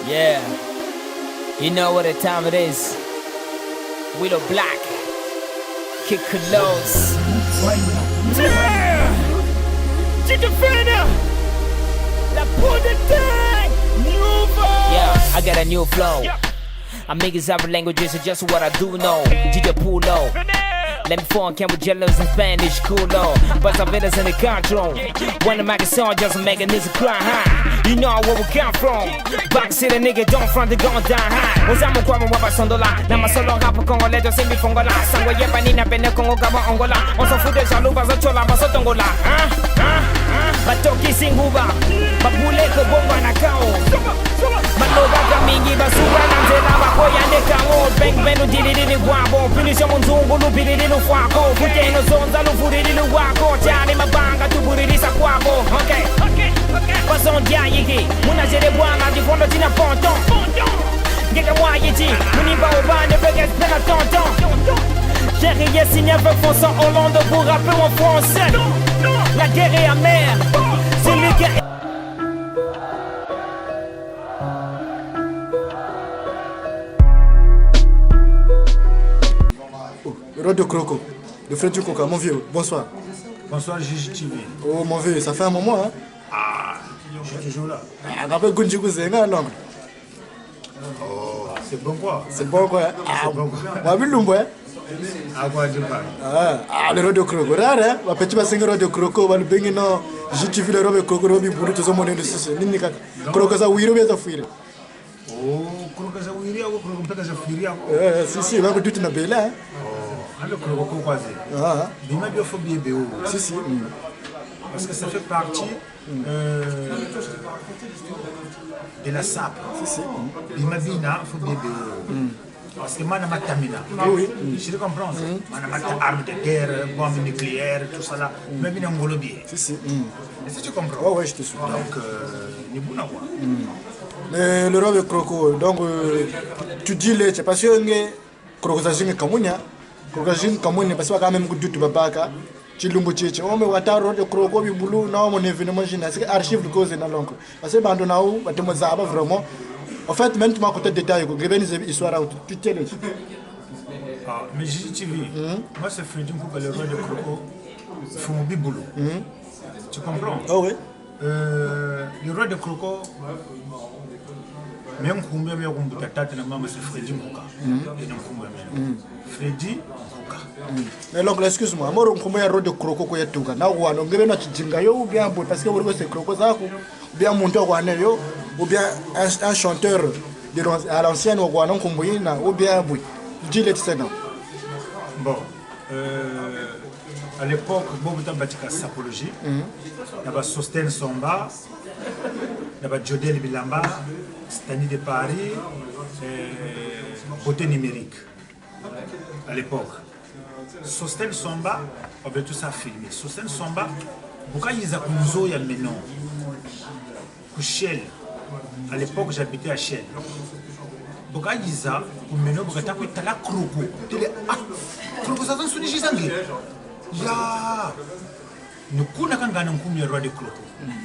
Yeah, you know what the time it is. Willow Black, Kick Close. Yeah, La peau de taille, yeah, I got a new flow. I make it several languages, it's just what I do know. DJ Pulo. Let me phone came with jealous in Spanish, cool low. But I bet us in the control. When the mic is on, just making this cry high. You know where we come from. Back city nigga, don't front the gun down high. Usamo kwa mwapa sondola. Na masolo rapo congolais, je sais mi fongola. Sangwe yepa nina pene kongo kama Angola. On s'en fout des jaloux, baso chola, baso tongola. Batoki singuba. Babule ko bomba na kao. Maloba kamingi basura na nzela bakoyande kango. Bang bang no dilili wabo. Punition munzungu lupilili fwako. Kuteno zonza lufurili wako. Chani mabanga tuburili sakwako. Okay. Bazon dia yiki. Muna jere bwanga di fondo tina ponton. Geka mwa yiti. Muni ba obane vegas pena tonton. J'ai rien signé avec François Hollande pour rapper en français. La guerre est amère. C'est lui qui a... Radio Croco, le frère du Coca, mon vieux, bonsoir. Bonsoir Gigi TV. Oh mon vieux, ça fait un moment hein. Ah, je suis toujours là. Rappelle Gunjiku Zenga l'angle. Oh, c'est bon quoi? C'est bon quoi? C'est bon quoi? On vu l'umbo hein? À quoi tu parles? Ah, le Radio Croco, rare hein? On peut pas signer Radio Croco, on va le baigner non. Gigi TV le Radio Croco, Robi Boulou, tout ça mon industrie. Nini kaka. Croco ça oui, Robi ça fuir. Oh, Croco ça oui, ou Croco peut-être ça fuir. Si, on va tout na bela hein. Alors Croco quoi c'est? Ah. Bima biophobie BO. Si. Parce que ça fait partie de la SAP. Si. Bima bina phobie BO. Parce que mana matamina. Oui. Je comprends ça. Mana mata arme de guerre, bombe nucléaire, tout ça là. Même bien ngolo bien. Si. Est-ce que tu comprends? Ouais, je te suis. Donc ni buna quoi. Le robe croco, donc tu dis le, c'est parce que croco ça jinga kamunya, croco jinga kamunya parce que quand même good tu babaka, tu lumbu chichi, on me wata robe croco bi boulou, na mon événement jina, c'est archive de cause na l'oncle. Parce que bando na ou, bato mo zaba vraiment. En fait, même tu m'as côté détail, ko geben histoire tu tiens les. Ah, mais Gigi TV, moi c'est Freddy Mpuka, le roi de croco, Fumobi boulou. Tu comprends? Ah oui. Le roi de croco. Mais on combien mais on peut tâter la maman c'est Freddy Mpuka. Et donc combien Freddy Mpuka. Mais donc excuse-moi, moi on combien roi de croco ko yatuka. Na kwa no ngebe na tijinga yo ou bien parce que vous c'est croco ça ou bien monteur kwa yo ou bien un chanteur de à l'ancienne ou quoi non combien ou bien oui. Dis les c'est non. Bon à l'époque bon tu as sapologie. Il y a Sosten Somba, il y a Jodel Bilamba, Stani de Paris, côté numérique. À l'époque. Sosten Somba, on veut tout ça filmer. Sosten Somba, pourquoi ils ont ya maintenant? Shell. À l'époque, j'habitais à Shell. Pourquoi ils ont maintenant? Pourquoi tu as la croco? Croco, ça sonne sur les ya nukuna kangana nkumi ya roi de croco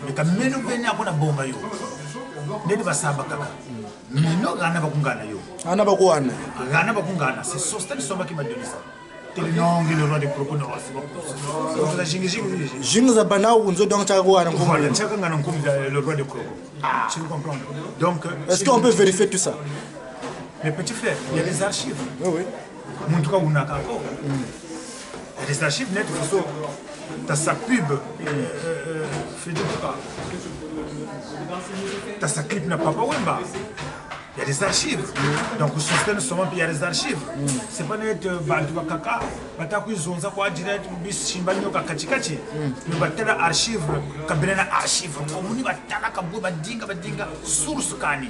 eka meno bene akona bomba yo ndedi basaba kaka meno gana bakungana yo ana bakwana gana bakungana c'est Sosten Somba qui m'a donné ça telinongi le roi de croco no wasi donc la jingi za bana unzo donc ta kwana nkumi voilà tshaka ngana nkumi le roi de croco tu comprends donc est-ce qu'on peut vérifier tout ça? Mes petits frères, il y a des archives. Oui. Mon tout cas on a encore les archives net, tu as sa pub, tu as sa clip na Papa Wemba. Il y a des archives. Donc, au système, il y a des archives. C'est pas net, tu vas caca, tu as zonza quoi direct, bis chimbanyo kakachikachi. Mais tu as archive, kabina archive. On va tala kabu badinga source kani.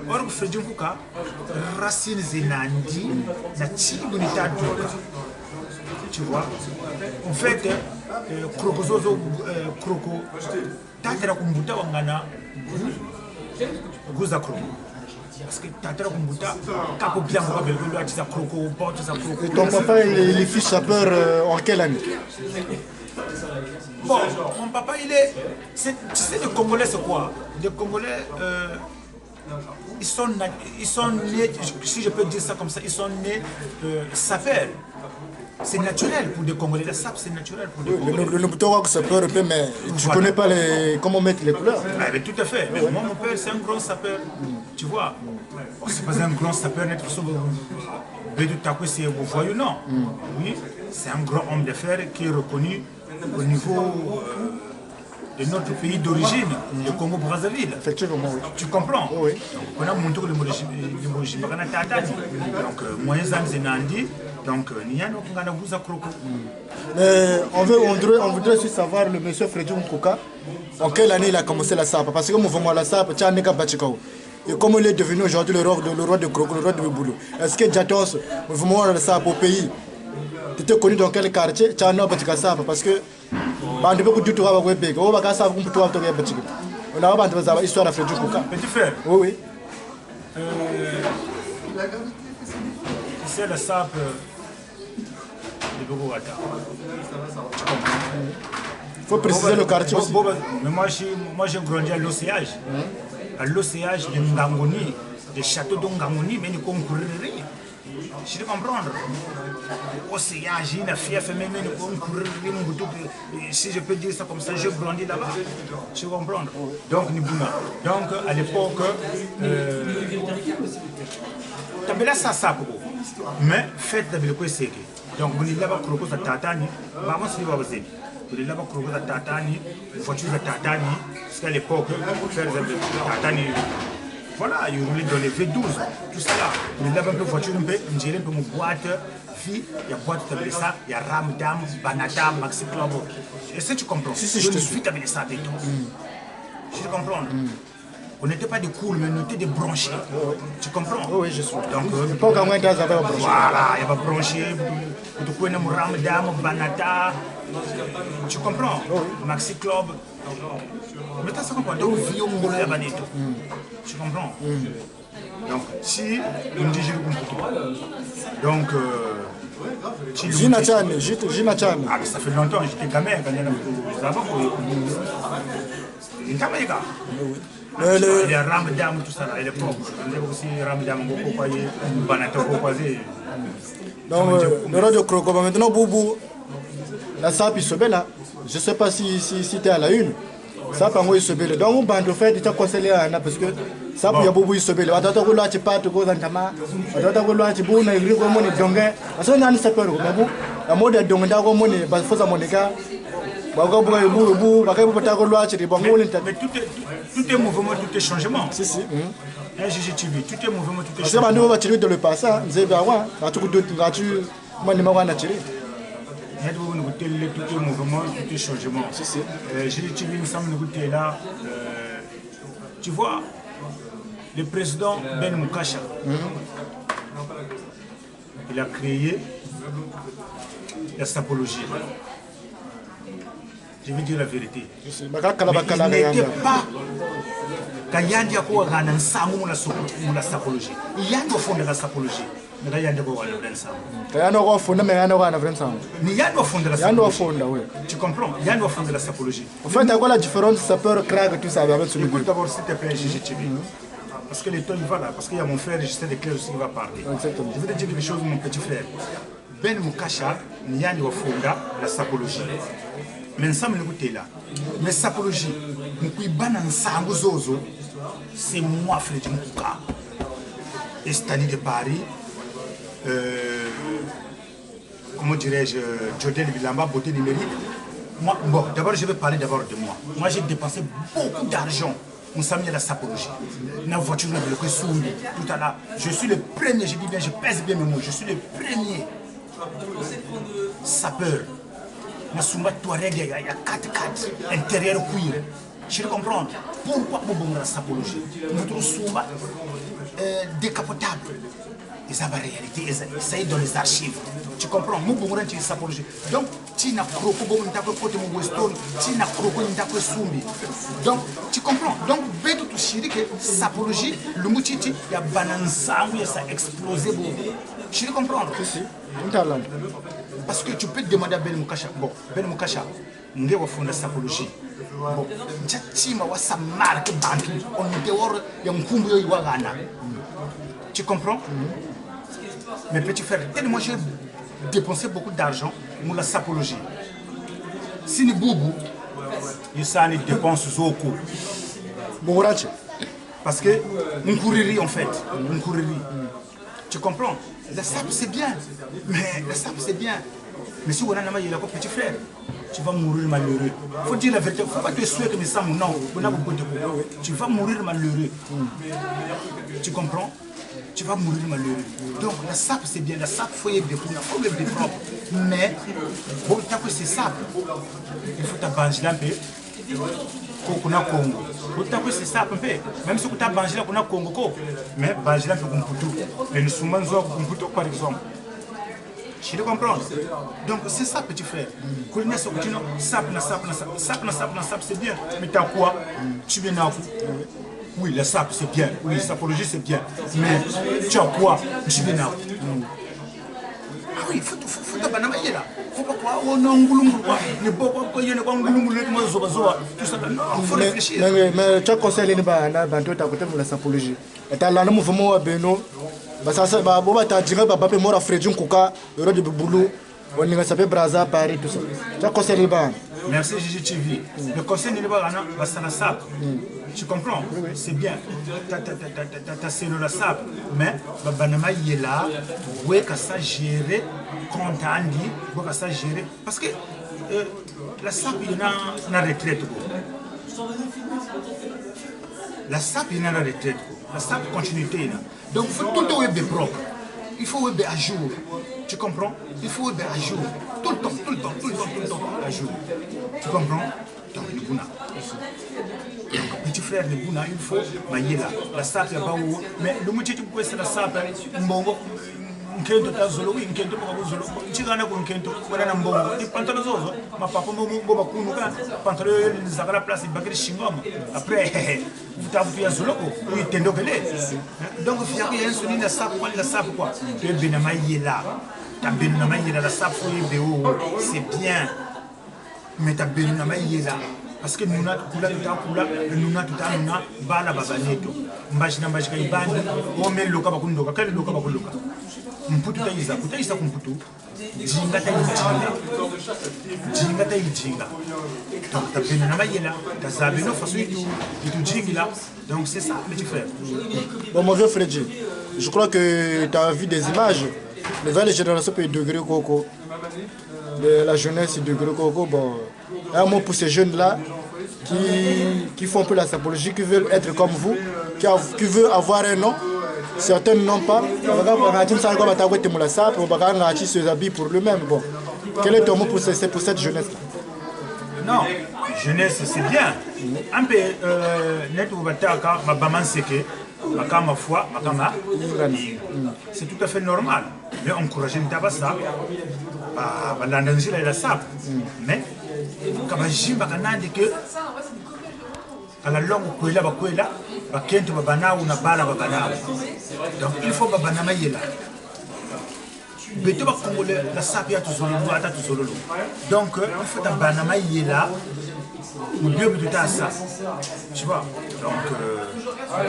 Or, Freddy Mpuka, racine zinandi, na chibu ni taduka. Tu vois, en fait, Croco, Tatera Kumbuta Wangana, Guza Croco. Parce que Tatera Kumbuta, Capo Bianco, Belgola, Croco, Porte, Croco. Et ton papa, il est fils sapeur en quelle année? Bon, mon papa, il est. Tu sais, les Congolais, c'est quoi? Les Congolais, ils sont nés, si je peux dire ça comme ça, ils sont nés sapeurs. C'est naturel pour des Congolais. La sape, c'est naturel pour des Congolais. Le bouton sapeur, mais tu ne connais pas comment mettre les couleurs. Ah, mais tout à fait. Mais moi, mon père, c'est un grand sapeur. Tu vois. Bon, c'est pas un grand sapeur, n'est-ce pas c'est vous voyez, non. Oui, c'est un grand homme d'affaires qui est reconnu au niveau de notre pays d'origine, le Congo-Brazzaville. Effectivement, oui. Tu comprends? Oui. Donc, on a montré que le Mojimba Tata. Donc, moyens Zanzenandi. Donc, mais on voudrait aussi savoir le monsieur Freddy Nkouka, en quelle année il a commencé la SAP. Parce que le mouvement la SAP, tu as Neka Bachikao. Et comment il est devenu aujourd'hui le roi de Kroko, le roi de Boulou. Est-ce que Jatos, le mouvement la SAP au pays, tu étais connu dans quel quartier? Tu as un Bachika SAP parce que on a beaucoup de temps à Webek. On va SAP comme toi, on a une histoire de Freddy Nkouka. Petit frère. Oui, oui. C'est la SAP. Il faut préciser le quartier aussi. Mais moi j'ai grandi à l'Océage. À l'Océage de Ngangoni, des châteaux de Ngangoni, mais nous concourir. Je vais comprendre. Océage, il a fait même nous concourir. Si je peux dire ça comme ça, j'ai grandi là-bas. Je vais comprendre. Donc, à l'époque, tu avais là ça, mais faites de quoi c'est. Donc, vous n'avez pas crocos à Tatani, maman si vous avez. Vous n'avez pas crocos à Tatani, voiture à Tatani, parce qu'à l'époque, faire Tatani, voilà, ils roulaient dans les V12, tout ça là. Vous n'avez pas de voiture, un peu, une boîte, vie, il y a boîte, tu as ça, il y a Ramdam, Banata, Maxi Club. Est-ce que tu comprends? Si, je te suis. Tu avais ça avec toi. Je comprends. On n'était pas des cools, mais on était des branchés. Tu comprends? Oui, je suis. Donc, pas quand même branché. Voilà, il y a branché, tu connais mon Ramdam, Banata. Tu comprends? Maxi Club. Mais tu as ça comprends? Donc, vie au monde là-bas. Tu comprends? Donc, si on dit je le comprends. Donc, Gina Chan. Ah, mais ça fait longtemps, j'étais gamin quand il y a il y a Ramdam, tout ça là, à l'époque. Il y a aussi Ramdam, Banata, donc, le roi de Kroko, maintenant, Boubou, la SAP, il se met là. Je ne sais pas si tu es à la une. Ça, par moi, il se met. Donc, on va faire des conseils parce que ça, il y a Boubou, il se met. On va faire des pas de gros entama. On va faire des bons, on a eu des dongues. Parce qu'on a un sapeur, la mode de dongues, on a eu des faux amonégas. Mais tout est mouvement, tout est changement. Si. GGTV, tout est mouvement, tout est changement. Parce que nous, on va tirer dans le passé. Nous avons tout est mouvement, tout est changement. GGTV, nous sommes là. Tu vois, le président Ben Moukasha, il a créé la sapologie. Je vais dire la vérité. Il n'était pas Kayandi a quoi gagner ensemble la sapologie. Il y a un fond de la sapologie. Mais il y a un fond de la sapologie. Il y a un fond de la sapologie. Il y a un fond de la sapologie. Tu comprends? Il y a un fond de la sapologie. En fait, tu as la différence sapeur craque tout ça avec ce Écoute d'abord, s'il te plaît, GGTV. Parce que les temps, il va là. Parce qu'il y a mon frère, Justin Leclerc aussi, qui va parler. Je vais te dire quelque chose, mon petit frère. Ben Moukasha, il y a un fond de la sapologie. Mais ensemble, nous là. Mais sapologie, c'est moi, Freddy Nkouka, Estanie de Paris, comment dirais-je, Jodel Vilamba, beauté numérique. Moi, bon, d'abord, je vais parler d'abord de moi. Moi, j'ai dépensé beaucoup d'argent. On s'est mis à la sapologie. La voiture, tout à l'heure. Je suis le premier, je dis bien, je pèse bien mes mots, je suis le premier sapeur. Na Sumba Touareg, il y a 4x4 intérieur cuir. Je comprends. Pourquoi vous la sapologie? Notre Sumba décapotable. Ils ont la réalité, ça est dans les archives. Tu comprends? Nous avons une sapologie. Donc, tu n'as pas de côté de Weston, tu n'as pas de Sumbi. Donc, tu comprends? Donc, tu tout chéri que sapologie, le moutiti, il y a bananza, ça a explosé. Tu comprends? Parce que tu peux demander à Ben Mukasha. Bon, Ben Mukasha, on va faire la sapologie. Bon, tu comprends? Mes petits frères, tellement j'ai dépensé beaucoup d'argent pour la sapologie. Si nous boubou, il s'en dépense au coup. Parce que on courrirait en fait, on courrirait. Tu comprends? La sap c'est bien, mais la sap c'est bien. Mais si on a un petit frère, tu vas mourir malheureux. Il faut dire la vérité, il ne faut pas te souhaiter que mes sangs non, tu vas mourir malheureux. Tu comprends? Tu vas mourir malheureux. Donc la sap c'est bien, la sap il faut y être propre. Mais bon, c'est sap. Il faut t'abancher un peu. C'est ça un peu. Même si tu as bangé là, on a Congo, mais bangé là, mais nous sommes en par exemple. Tu le comprends? Donc c'est ça, petit frère. Sap, c'est bien. Mais tu as quoi? Tu viens à vous. Oui, la sap c'est bien. Oui, la sapologie c'est bien. Mais tu as quoi? Tu viens à vous. Ah oui, il faut t'abandonner là. Faut pas quoi, on a un boulot quoi. Ne pas quoi, il y a un boulot tout ça. Non, il faut réfléchir. Mais tu as conseillé les banana, banto ta côté pour la sapologie. Et t'as là le mouvement beno. Bah ça c'est bah boba t'as dit bah papa moi Fredjun Kuka, le de boulot. On y va s'appeler Braza Paris tout ça. Tu as conseillé les banana. Merci Gigi TV. Le conseil n'est pas là, bah ça la sap. Tu comprends? C'est bien. T'as c'est la sap. Mais banama il est là. Ouais que ça gérer. Quand on dit, ouais que ça gérer. Parce que la sap il y a une retraite. La sap il y a une retraite. La sap continuité là. Donc il faut tout le temps être propre. Il faut être à jour. Tu comprends? Il faut être à jour. Tout le temps à jour. Tu comprends? Donc le Bouna. Petit frère de Bouna, il faut mailler là. La sap, il n'y a pas où. Mais le moitié tu peux c'est la sap. Mbongo. Nkento ta zolo, nkento kwa zolo. Chigana kwa nkento, kwa na mbongo. Ni pantalon zozo. Ma papa mo ba kunuka. Pantalon ni zakala place bakiri shingoma. Après, vous avez vu zolo ko. Oui, tendo kele. Donc il y a rien sur la sap, la sap quoi. Tu es bien mailler là. T'as bien mailler là la sap c'est bien. Mais t'as bien mailler là. Parce que nous n'avons pas bala babaneto. Mbashina mbashika ibandi. Ome loka bakundoka. Kale loka bakundoka. Mputu taiza. Kutaiza kumputu. Jinga jinga. Donc t'as bien na mayela. T'as zabe no façon du jingila. Donc c'est ça, petit frère. Bon, mon vieux Fredji, je crois que tu as vu des images. Les nouvelles générations peuvent degré coco. La jeunesse est degré coco. Bon, un mot pour ces jeunes-là qui font un peu la sapologie, qui veulent être comme vous, qui veulent avoir un nom. Certains n'ont pas. Se habille pour lui-même. Bon. Quel est ton mot pour cette jeunesse-là? Non, jeunesse c'est bien. Un peu, c'est tout à fait normal. Mais encourager une tabassa, la sap. Mais, quand je à la longue, donc il faut que la sap donc il faut que banama y là. Tu vois, donc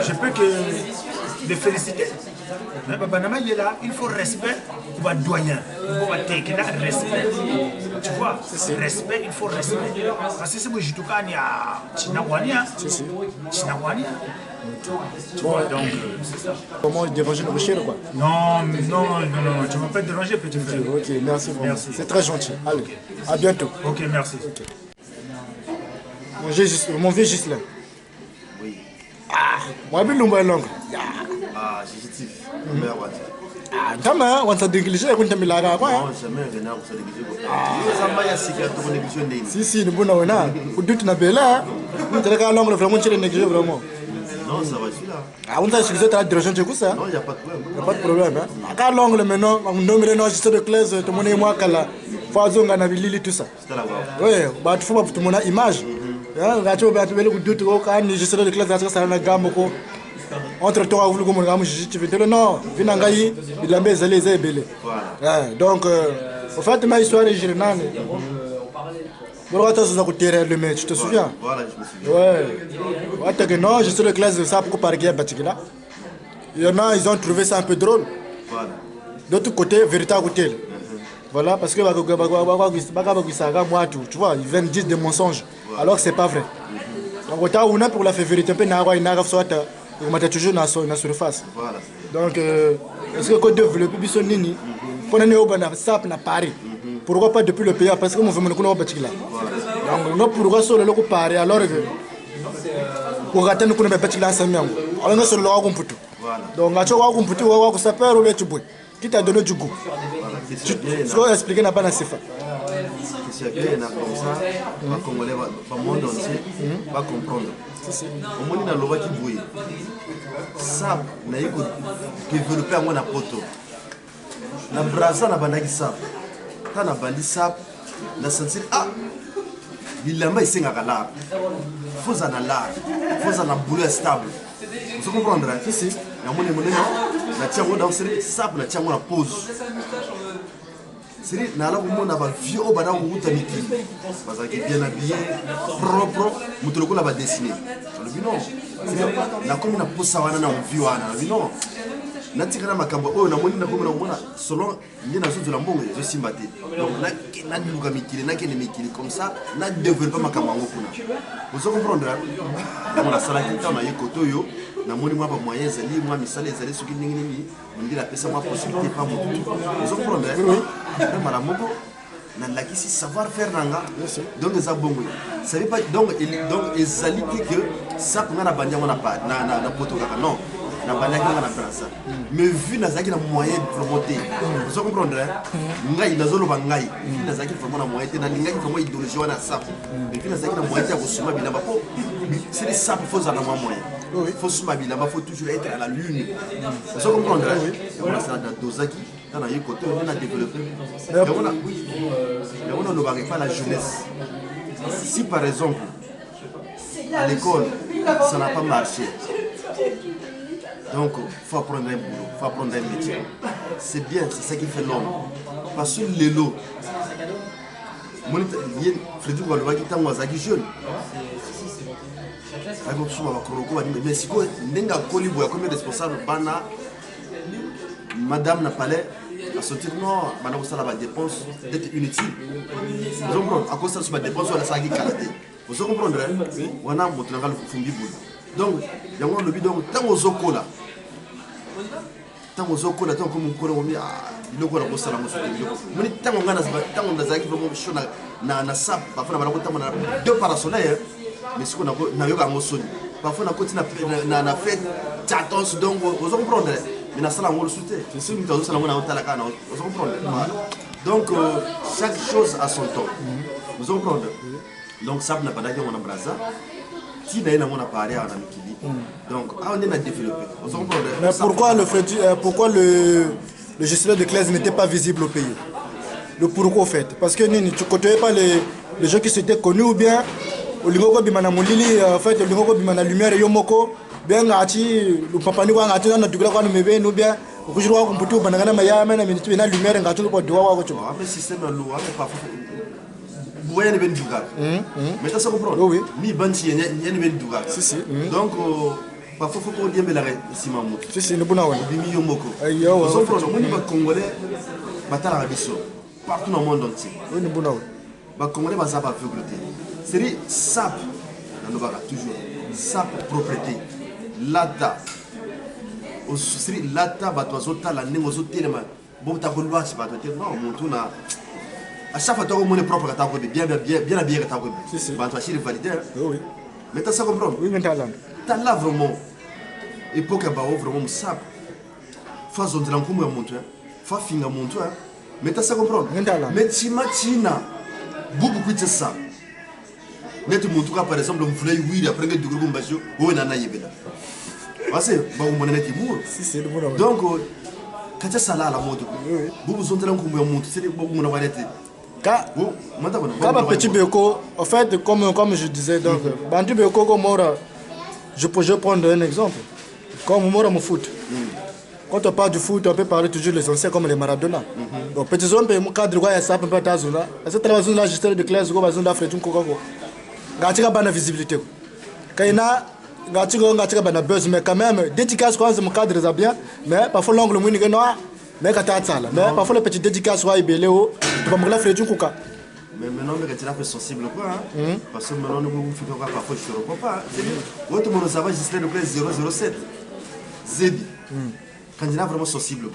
je peux que les féliciter. Mais Banama il est là, il faut respect pour le doyen. Il faut respect. Tu vois, respect, il faut respect. Parce que c'est moi je suis tu vois, donc c'est ça. Comment déranger le rocher quoi? Non, tu ne vas pas déranger petit frère. Ok, merci. C'est très gentil. Allez, à bientôt. Ok, merci. Okay. Mon vieux Gislain. Oui. Moi, je suis long. Ah, j'ai dit. Tama, on s'est négligé, on t'a mis la rame. Non, jamais rien à se négliger. Si, nous bonnes on vous dites na bella. Vous êtes là long, vraiment, tu es négligé vraiment. Non, ça va, je suis là. Ah, on t'a excusé ta direction de ça. Non, il n'y a pas de problème. Il n'y a pas de problème. À quel angle maintenant, on nomme les noms de classe, tout le monde est moi, Kala. Faut qu'on a vu tout ça. C'était là-bas. Oui, bah, il faut pas tout le monde a image. Je suis de classe, ça a la gamme. entre toi vous comme ngam je vais non vinangai il a mis les belé donc au fait ma histoire est générale pourquoi ça coûte le match tu te souviens Voilà, je me souviens. ouais non je suis de classe de ça pour parquer à Batikila il y en a ils ont trouvé ça un peu drôle Voilà. d'autre côté véritable côté voilà parce que tu vois ils viennent dire des mensonges alors que c'est pas vrai donc autant on a pour la vérité peu na soit on m'a toujours na surface Voilà. donc est-ce que côté développer biso nini pour ne au bana sap na Paris pourquoi pas depuis le pays parce que mon veut ko Batikila donc non pourquoi sur le loco Paris alors que ko gata ne ko Batikila samiango alors que sur le loco mputu donc ngacho ko mputu wa ko sapero le tubwe qui t'a donné du goût. Tu dois expliquer n'a pas la CFA. C'est bien, comme ça, les Congolais, le monde entier va comprendre. Au moins, dans le voie qui bouille, ça, on a développé à moi la poto. La brasa n'a pas de sap. Quand on a bandi sap, on a senti, ah, il a mis un gala. Faut en aller, faut en boulot stable. Vous comprenez? Si. Na moni na tiango dans série sap na tiango na pause. Série na la ko na ba vieux ba na nguta miki. Parce que bien habillé, propre, mutuloko la ba dessiner. Le bino. Na comme na posa wana na vieux wana. Bino. Na tikana makambo o na moni na ko na mona selon ni na zo la mbongo je simbate. Donc na luka miki na kene miki comme ça na développer makambo ngo kuna. Vous comprenez? On a sala ki na yekoto yo. Na moni moi ba moyen zali moi misale zali soki ndingi nini ndi la pesa moi possibilité pas mon vous comprenez oui mara moko na lakisi savoir faire nanga donc ça bongo ça veut pas donc ezali que ça pour na bandia mona pas na poto kaka non na bandia kaka na brasa mais vu na zaki na moyen de promoter vous comprenez ngai na zolo ba ngai na zaki vraiment na moyen na ngai vraiment idéologie wana ça mais vu na zaki na moyen ya kusuma bilamba po c'est ça pour faire na moyen. Il faut se il faut toujours être à la lune. Vous comprenez? On a ça dans Dozaki, dans le côté on a développé. On ne va pas la jeunesse. Si par exemple, à l'école, ça n'a pas marché, donc il faut apprendre un boulot, il faut apprendre un métier. C'est bien, c'est ça qui fait l'homme. Parce que les lots, Frédéric Walouaki, est jeune. Mais si vous êtes responsable, madame n'a pas l'air à sortir, non, madame a des dépenses d'être inutile. Vous comprenez? À cause de la dépense, on a ça qui est vous comprenez? On a montré le fumbi boule. Donc, il y a un lobby, donc, tant aux okola. Tant aux okola, tant comme on connaît, il y a un boss à la mousson. Mais tant on a vraiment chaud na sap, parfois on a deux parasoleils. Mais ce qu'on a parfois on a continué à faire tchatons donc vous comprenez mais na sala ngolo soute c'est sûr que vous allez na la kana vous comprenez donc chaque chose a son temps vous comprenez donc ça n'a pas d'ailleurs on a brasa si d'ailleurs on a parlé à Mikili donc on est à développer vous comprenez mais pourquoi le gestionnaire de classe n'était pas visible au pays le pourquoi au fait parce que tu ne côtoyais pas les gens qui s'étaient connus ou bien Olingo bimana mulili en fait olingo bimana lumière yomoko bien ngati le papa ni ngati na dugula kwa mebe no bien okujirwa ko mputu banagana maya mena minute na lumière ngati ko dowa wa ko mais système lo wa pas boye ne ben dugal mais ça se comprend oui mi banti yen ben dugal si donc parfois faut qu'on diembe la ici mamu si ne buna wona bimi yomoko ayo so comprend moni ba congolais batala biso partout dans le monde entier oui ne buna wona ba congolais ba ça pas faculté c'est sap dans le baga toujours sap propriété lata au c'est lata ba to zota la ningo zotelema bon ta ko loi c'est pas to non mon tout na à chaque fois to mon propre ta ko bien ta ko ba to chiri valider oui mais tu ça comprendre oui maintenant t'as là vraiment époque ba vraiment sap fa zon de l'encoum ya mon toi fa finga mon toi mais tu ça comprendre mais tina bubu kuitse ça net mon tout cas par exemple on voulait oui après que du groupe mbasio o na yebela parce ba on monene timur si le bon donc kacha sala la moto bubu zonte la nkumbu ya muntu c'est bubu mona walete ka ba petit beko en fait comme je disais donc bantu beko comme je peux prendre un exemple Comme Mora au foot. Quand on parle du foot, on peut parler toujours des anciens comme les Maradona. Donc, petit zone, mon cadre, il y a ça, peut pas t'azuna. Est-ce que tu as besoin de la gestion de classe ou besoin d'Afrique, tu as visibilité. Quand il y a un buzz, mais quand même, dédicace, mon cadre, c'est bien, mais parfois l'angle, mais parfois le petit dédicace, tu vas me l'affaire du Kouka. Mais maintenant, tu es sensible quoi, parce que maintenant, nous ne parfois je ne reprends pas. Tout le monde savait juste le classe 007. Zébi. Quand il est vraiment sensible.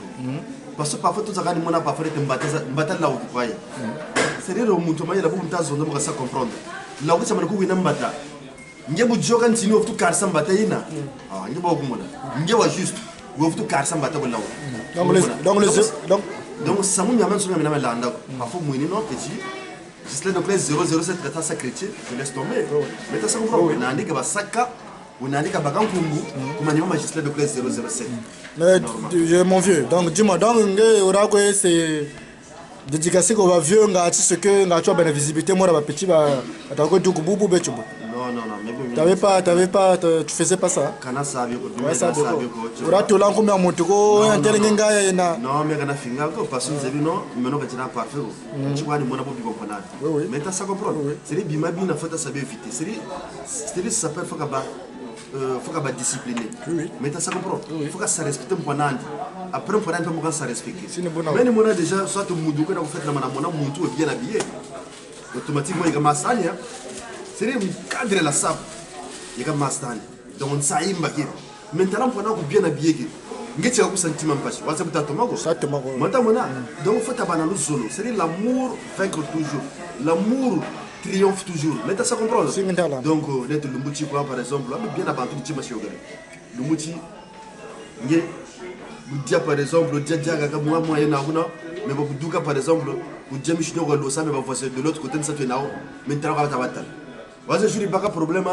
Parce que parfois, tout ça, on a parfois été battu là où tu croyais. C'est-à-dire que il a beaucoup de temps pour ça comprendre. Là où tu as dit mbata. Nge bu jogan tini oftu karsa mbata ina. Ah, nge ba ogumona. Nge wa juste. Oftu karsa mbata bolaw. Donc ça m'a mis sur la landa. Parfois moi non petit. Juste le classe 007 que ça chrétien, je laisse tomber. Mais tu sais comprendre, on a dit que ba saka, on a dit que ba kankungu, comme on a juste le classe 007. Mais mon vieux, donc dis-moi donc c'est dédicacé qu'on va vieux ce que tu as bien visibilité moi là petit ba tu as du boubou betubo. Non, mais tu faisais pas ça. Kana sabi ko, non, mais kana finga ko parce que vous avez non, maintenant que tu n'as pas fait. Tu vois ni mona pour comprendre. Mais tu ça comprendre. C'est les bima bina faut savoir éviter. C'est ça peut faut que discipliner. Mais tu ça comprendre. Faut que ça respecte mon nandi. Après on prend comment ça respecter. Mais ni mona déjà soit tu mudu que vous faites la mona muntu est bien habillé. Automatiquement il commence à aller. C'est le cadre la sable. Il y a un master. Donc on s'aime bakir. Maintenant pendant que bien habillé, nget tu as un sentiment pas. On s'aime ta tomago. Maintenant donc faut t'abandonner le solo. C'est l'amour vaincre toujours. L'amour triomphe toujours. Mais tu ça comprendre. Donc net le mouti quoi par exemple, là bien abandonné tu m'as choqué. Le mouti nget le dia par exemple, le dia ga moi na una, mais beaucoup douka par exemple, le dia michino ko lo ça mais va voir de l'autre côté ça tu nao. Maintenant on va t'abattre. Je n'ai pas de problème,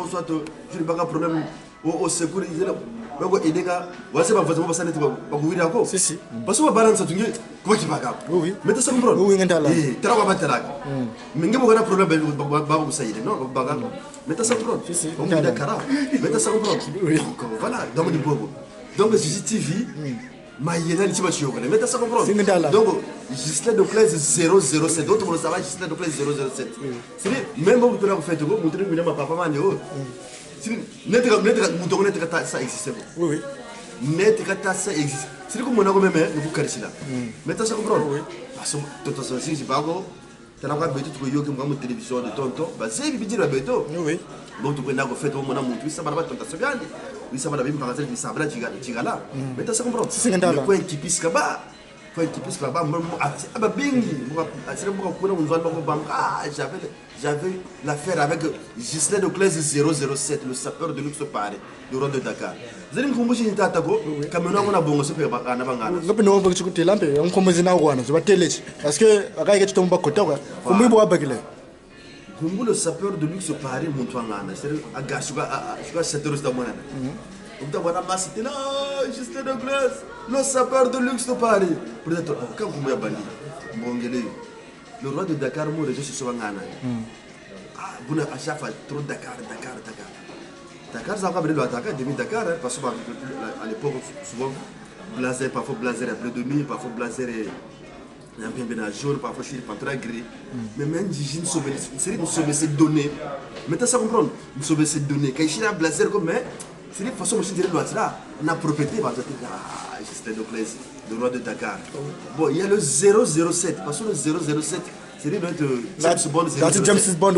soit je n'ai pas de problème au secours. Je n'ai pas de problème. Si. Parce que balance tu quoi qui va. Oui. Mais tu sais comprendre. Oui, tu as pas de mais tu as un problème non baga. Mais tu sais comprendre. Mais tu sais comprendre. Voilà, donc CCTV Maïena ni tiba chioko mais ça comprendre donc Gislain de classe 007 d'autres monde ça va Gislain de classe 007 c'est même vous pouvez faire vous montrer que ma papa m'a dit oh c'est net ça existe oui net ça existe c'est comme on a même vous caricila mais ça comprendre parce que tout ça si pas go tu n'as pas besoin de yo que moi télévision de tonton bah c'est bi dire beto oui donc tu peux n'a fait au mona montu ça va pas tonton bien oui ça va la même par exemple ça va là mais tu sais comprendre le point qui puisse là-bas j'avais l'affaire avec Gislain de classe 007 le sapeur de luxe Paris le roi de Dakar vous allez me comprendre si t'as tako comme nous on a bon c'est pas na bangana ngapi no ba chikuti lampe on komezi na kwana zo batelechi parce que akaike chitomba kota kwa kumwibo abagile Kumbu le sapeur de luxe Paris Montouangana c'est à gashuga 7 euros de monnaie on va pas c'était là Gislain de classe le sapeur de luxe de Paris peut-être quand vous m'avez bandi bongele le roi de Dakar mo réseau sur ngana buna à chaque fois trop Dakar ça va le attaquer demi Dakar parce que à l'époque souvent blazer parfois blazer à bleu de nuit parfois blazer un peu bien jaune parfois je suis pas très gris mais même j'ine sauver ces données mais tu ça comprendre nous sauver ces données quand il a blazer comme mais c'est une façon aussi de dire là on a propriété va dire Gislain de classe le roi de Dakar bon il y a le 007 parce que le 007 c'est notre James Bond James Bond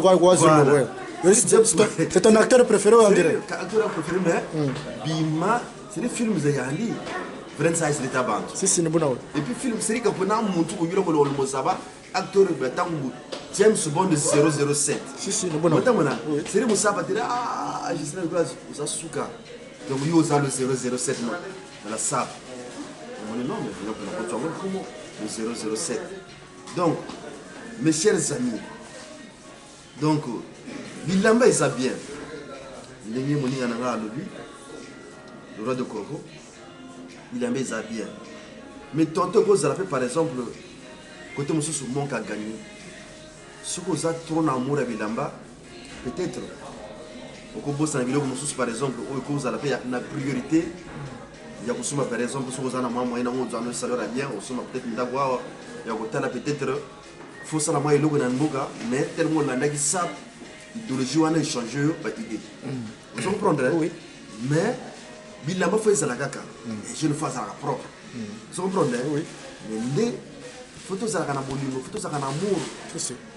c'est ton acteur préféré on dirait acteur préféré mais bima c'est les films de Yandi Francis l'état band si bon et puis film série quand on a monté au yolo le mosaba acteur betangu James Bond 007 si bon c'est le mosaba Gislain de classe ça souka donc il y a le 007 non la sable mon nom mais le 007 donc mes chers amis donc Bilamba est ça bien Lengi moni ananga alobi le roi de Congo Bilamba est ça bien mais tantôt que ça fait par exemple côté monsieur sur mon a gagné ce que ça trop amour à Bilamba peut-être au boss na biloko mosusu par exemple oyo kozala pe na priorité ya kosoma par exemple soki oza na mwa moyen nango ozana salaire bien osoma peut-être ndako awa ya kotala peut-être faut sala mwa eloko na mboka mais tellement olandaki sap idéologie wana échange oyo baidée ozo comprendre mais bilamba fo ezala kaka jeune fois azalaka propre ozo comprendre mais nde faut tozalaka na bolingo faut tozalaka na amour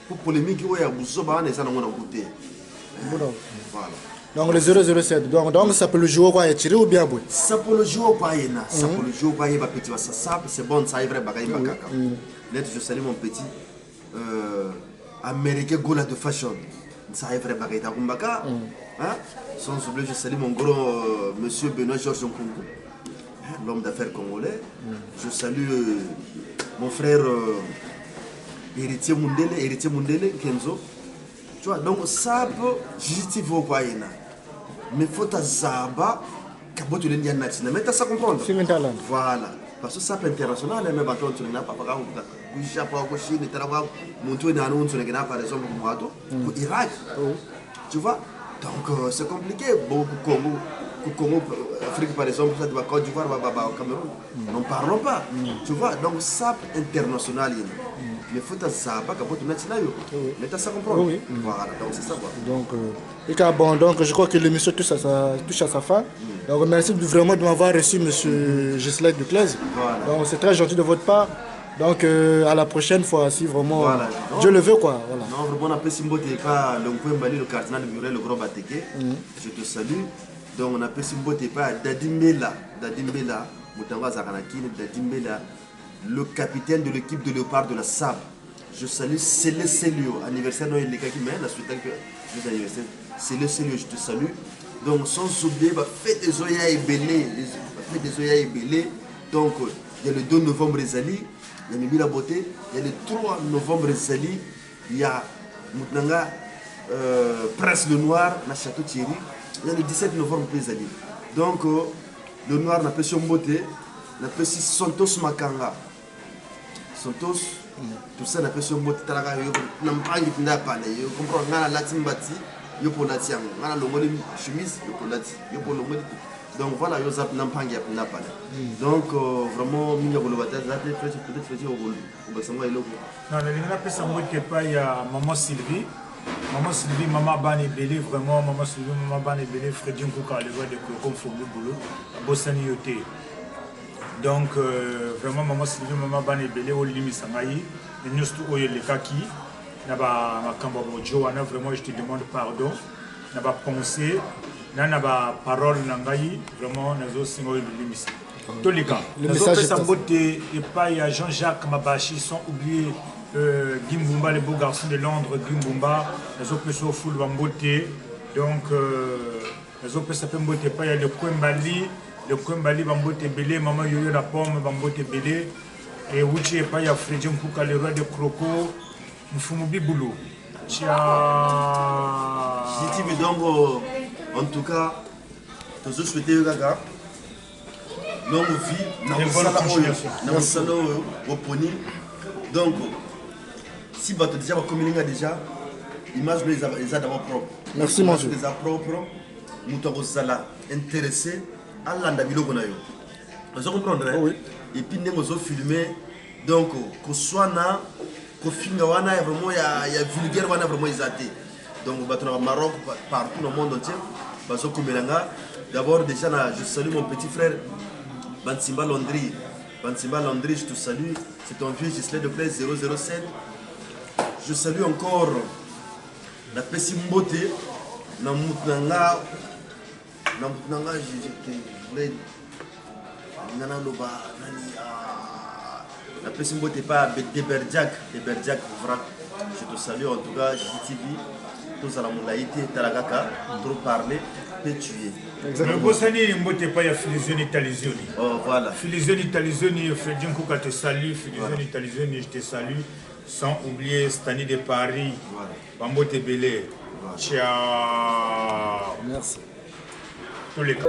pour polémique oyo ya buzoba wana eza nango na côté voilà. Donc le 007, donc ça peut le jouer quoi et tirer ou bien boy. Ça peut le jouer pas yena, ça peut le jouer pas yena petit ça simple, c'est bon ça est vrai bagaille bakaka. Net je salue mon petit américain gola de fashion. Ça est vrai bagaille takumbaka. Hein? Sans oublier je salue mon gros monsieur Benoît Georges Nkungu. L'homme d'affaires congolais. Je salue mon frère héritier Mundele Kenzo. Tu vois, donc ça peut justifier quoi yena. Mais faut ta zaba kaboto le ndiana tina mais ça comprendre voilà parce que ça peut international mais bato tu n'as pas pas au Japon au Chine tarawa monto na non tu n'as par exemple au Irak tu vois donc c'est compliqué beaucoup Congo Afrique par exemple ça doit Côte d'Ivoire au Cameroun n'en parlons pas tu vois donc ça international mais faut ta zaba kaboto na tina yo mais ça comprendre voilà donc c'est ça quoi donc bon, donc je crois que l'émission touche à sa fin. Donc merci vraiment de m'avoir reçu, monsieur Ghislain Duclèze. Voilà. Donc c'est très gentil de votre part. Donc à la prochaine fois, si vraiment voilà. Dieu le veut quoi. Voilà. Non, vraiment on appelle Simbote pas le cardinal Murel, le grand Batéké. Je te salue. Donc on appelle Simbote pas Dadimbela, Mutango Zaranakine, Dadimbela, le capitaine de l'équipe de Léopard de la SAB. Je salue Célio, anniversaire de l'Équipe qui mène la suite que anniversaire. C'est le Seigneur, je te salue. Donc, sans oublier, fête des Oya et Belé. Fête des Oya et Belé. Donc, il y a le 2 novembre, Zali. Il y a Mimi la Beauté. Il y a le 3 novembre, Zali. Il y a Moutnanga, Prince le Noir, na Château Thierry. Il y a le 17 novembre, Zali. Donc, le Noir n'a pas son beauté. N'a pas si Santos Makanga. Santos, tout ça n'a pas son beauté. N'a pas de comprends, n'a la Timbati. Yo pour la tiang, on a le mot chemise, yo pour la yo pour le mot. Donc voilà, yo zap n'impangi à pas. Donc vraiment, minga pour le bataille, là peut-être fait au bassin et logo. Non, le lien après ça moi que pas il y a maman Sylvie, maman Bani Belé vraiment, maman Sylvie, maman Bani Belé, Freddy Nkouka le roi de Coco Fogo boulot, Bossani Yoté. Donc vraiment maman Sylvie, maman Bani Belé au limi samayi, et nous tout oye le kaki. Naba makamba bojo wana vraiment je te demande pardon naba pensée naba parole nangai vraiment nazo singo limisi tolika nazo pesa mbote et pas il y a Jean-Jacques Mabachi sans oublier Gimbumba les beaux garçons de Londres Gimbumba nazo pesa full bambote donc nazo pesa mbote pas il y a le Kwembali bambote belé maman yoyo la pomme bambote belé et Wuchi pas il y a Freddy Nkouka le roi de Croco Mfumu Biboulou. JTV donc en tout cas, je vous souhaite gaga longue vie, dans le pony. Donc, si vous avez déjà communiqué déjà, l'image les a d'abord propre. Merci monsieur. Les a propres, nous sommes intéressés à l'andamilo qu'on a eu. Vous comprenez? Oui. Et puis nous avons filmé, donc, que soit na Kofinga wana vraiment ya vulgaire wana vraiment isaté. Donc bato na Maroc partout dans le monde entier. Baso komelanga. D'abord déjà je salue mon petit frère Bansimba Landry. Bansimba Landry, je te salue. C'est ton vieux Ghislain Duclèze 007. Je salue encore la Pessi Mbote na Moutnanga je voulais nana loba nani la personne qui n'est pas de Berdiac, je te salue en tout cas, JTV, tous à la moulaïté, Talagaka, trop parler, peut tuer. Le Bossani n'est pas la filiation italienne. Oh voilà. Filiation italienne, Freddy Nkouka te salue, filiation italienne, je te salue, sans oublier Stani de Paris, Bambote Belé. Ciao. Merci. Tous les cas.